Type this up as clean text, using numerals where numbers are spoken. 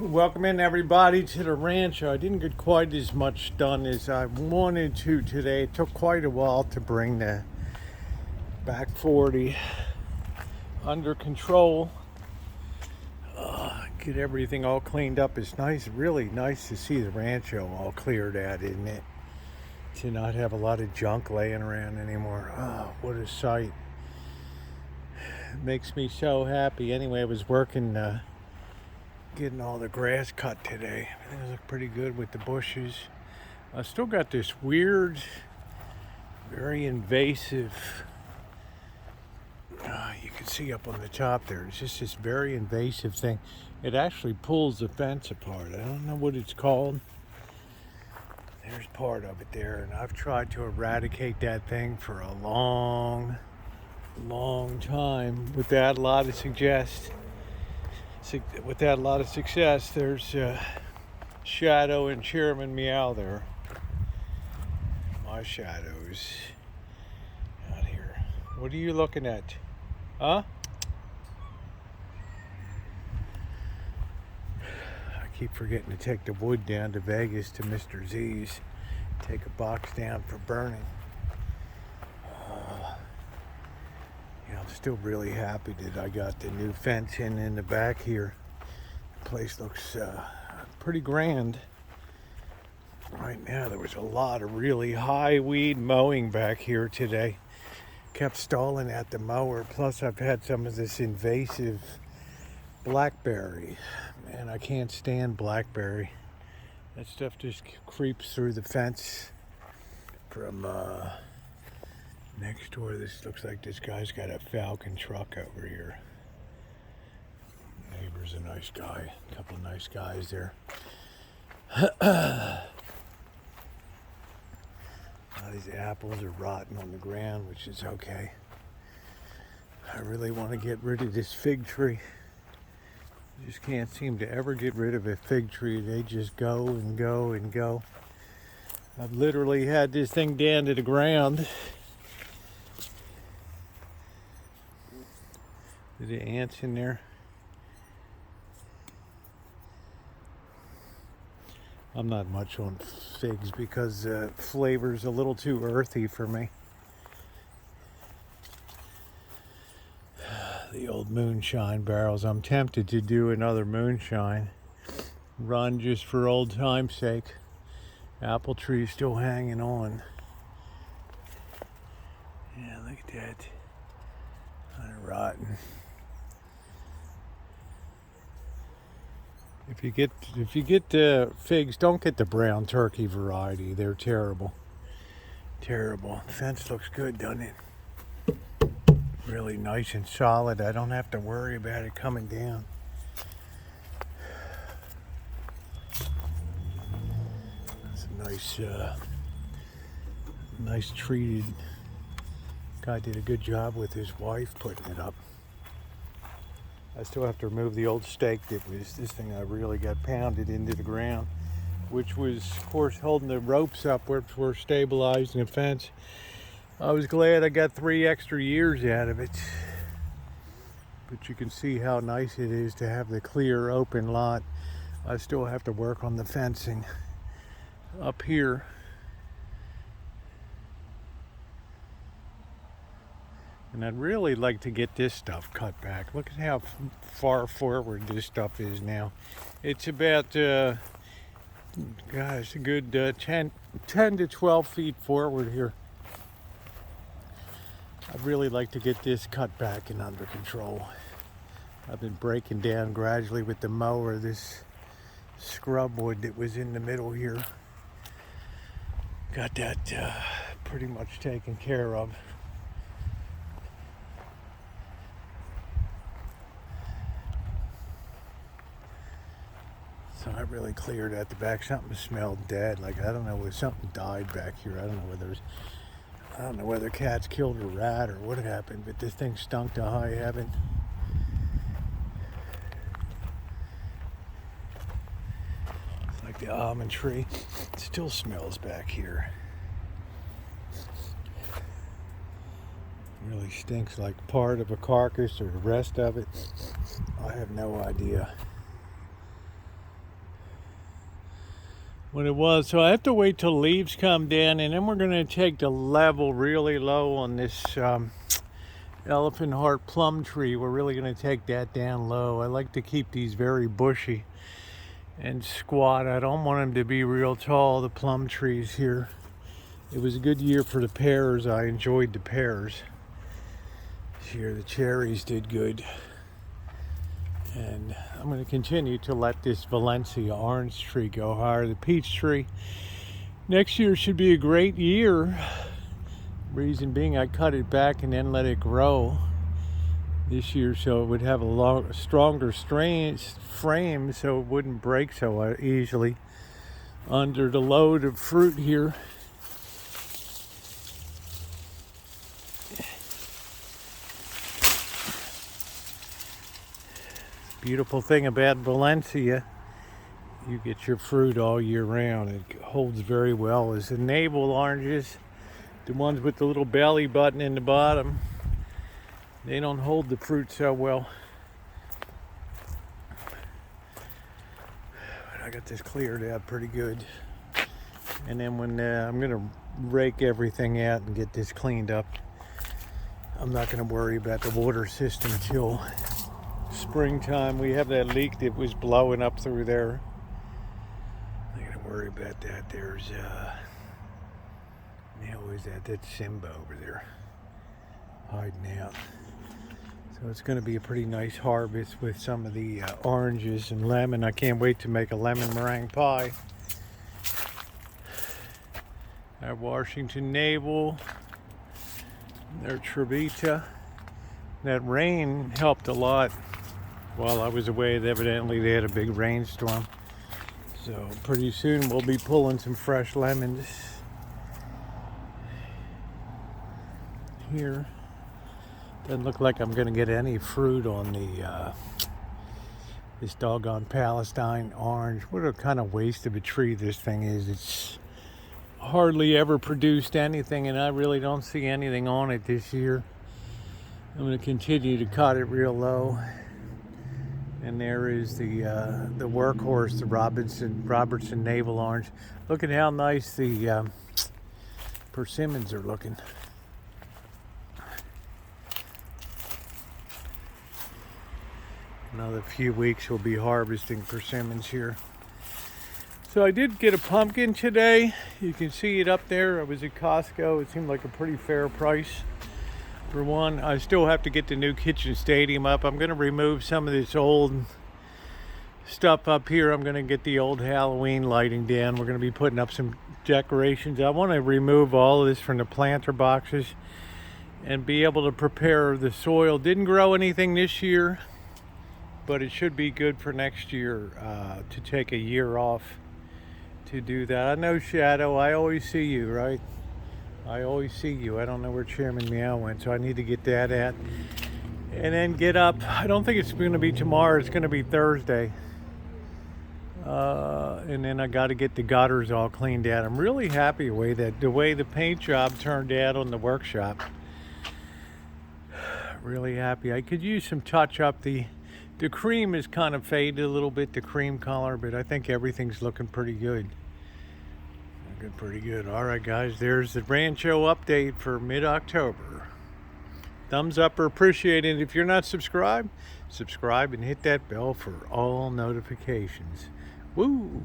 Welcome in everybody to the Rancho. I didn't get quite as much done as I wanted to today. It took quite a while to bring the back 40 under control. Get everything all cleaned up. It's nice, really nice to see the Rancho all cleared out, isn't it? To not have a lot of junk laying around anymore. Oh, what a sight. It makes me so happy. Anyway, I was working getting all the grass cut today. Things look pretty good with the bushes. I still got this weird, very invasive, you can see up on the top there, it's just this very invasive thing. It actually pulls the fence apart. I don't know what it's called. There's part of it there, and I've tried to eradicate that thing for a long time without a lot of success. There's Shadow and Chairman Meow there. My shadows out here. What are you looking at? Huh? I keep forgetting to take the wood down to Vegas to Mr. Z's. Take a box down for burning. I'm still really happy that I got the new fence in the back here. The place looks pretty grand. Right now there was a lot of really high weed mowing back here today. Kept stalling at the mower. Plus I've had some of this invasive blackberry. Man, I can't stand blackberry. That stuff just creeps through the fence from next door. This looks like this guy's got a Falcon truck over here. Neighbor's a nice guy. A couple of nice guys there. These apples are rotten on the ground, which is okay. I really want to get rid of this fig tree. I just can't seem to ever get rid of a fig tree. They just go and go and go. I've literally had this thing down to the ground. Are the ants in there? I'm not much on figs because flavor's a little too earthy for me. The old moonshine barrels. I'm tempted to do another moonshine run just for old time's sake. Apple tree still hanging on. Yeah, look at that. Kind of rotten. If you get figs, don't get the brown turkey variety. They're terrible. Terrible. The fence looks good, doesn't it? Really nice and solid. I don't have to worry about it coming down. That's a nice treated. Guy did a good job with his wife putting it up. I still have to remove the old stake that was this thing I really got pounded into the ground, which was, of course, holding the ropes up which were stabilizing the fence. I was glad I got 3 extra years out of it. But you can see how nice it is to have the clear, open lot. I still have to work on the fencing up here. And I'd really like to get this stuff cut back. Look at how far forward this stuff is now. It's about, a good 10 to 12 feet forward here. I'd really like to get this cut back and under control. I've been breaking down gradually with the mower this scrub wood that was in the middle here. Got that pretty much taken care of. So I really cleared out the back. Something smelled dead. Like, I don't know, whether something died back here. I don't know whether cats killed a rat or what happened, but this thing stunk to high heaven. It's like the almond tree. It still smells back here. It really stinks like part of a carcass or the rest of it. I have no idea. what it was. So I have to wait till leaves come down, and then we're going to take the level really low on this elephant heart plum tree. We're really going to take that down low. I like to keep these very bushy and squat. I don't want them to be real tall, the plum trees here. It was a good year for the pears. I enjoyed the pears. This year the cherries did good. And I'm going to continue to let this Valencia orange tree go higher. The peach tree next year should be a great year. Reason being, I cut it back and then let it grow this year so it would have a stronger frame so it wouldn't break so easily under the load of fruit here. Beautiful thing about Valencia, you get your fruit all year round. It holds very well. As the navel oranges, the ones with the little belly button in the bottom, they don't hold the fruit so well. But I got this cleared out pretty good. And then when I'm going to rake everything out and get this cleaned up, I'm not going to worry about the water system till springtime. We have that leak that was blowing up through there. I'm not going to worry about that. There's is that Simba over there hiding out. So it's going to be a pretty nice harvest with some of the oranges and lemon. I can't wait to make a lemon meringue pie. Our Washington navel, their Trevita. That rain helped a lot while I was away. Evidently they had a big rainstorm. So pretty soon we'll be pulling some fresh lemons here. Doesn't look like I'm going to get any fruit on the this doggone Palestine orange. What a kind of waste of a tree this thing is. It's hardly ever produced anything, and I really don't see anything on it this year. I'm going to continue to cut it real low. And there is the workhorse, the Robertson navel orange. Look at how nice the persimmons are looking. Another few weeks we'll be harvesting persimmons here. So I did get a pumpkin today. You can see it up there. I was at Costco. It seemed like a pretty fair price for one. I still have to get the new kitchen stadium up. I'm going to remove some of this old stuff up here. I'm going to get the old Halloween lighting down. We're going to be putting up some decorations. I want to remove all of this from the planter boxes and be able to prepare the soil. Didn't grow anything this year, but it should be good for next year to take a year off to do that. I know, Shadow, I always see you, right? I always see you. I don't know where Chairman Meow went, so I need to get that at. And then get up. I don't think it's going to be tomorrow. It's going to be Thursday. And then I got to get the gutters all cleaned out. I'm really happy the way the paint job turned out on the workshop. Really happy. I could use some touch up. The cream is kind of faded a little bit, the cream color, but I think everything's looking pretty good. Pretty good. All right, guys, there's the Rancho update for mid-October. Thumbs up or appreciated. If you're not subscribed, subscribe and hit that bell for all notifications. Woo!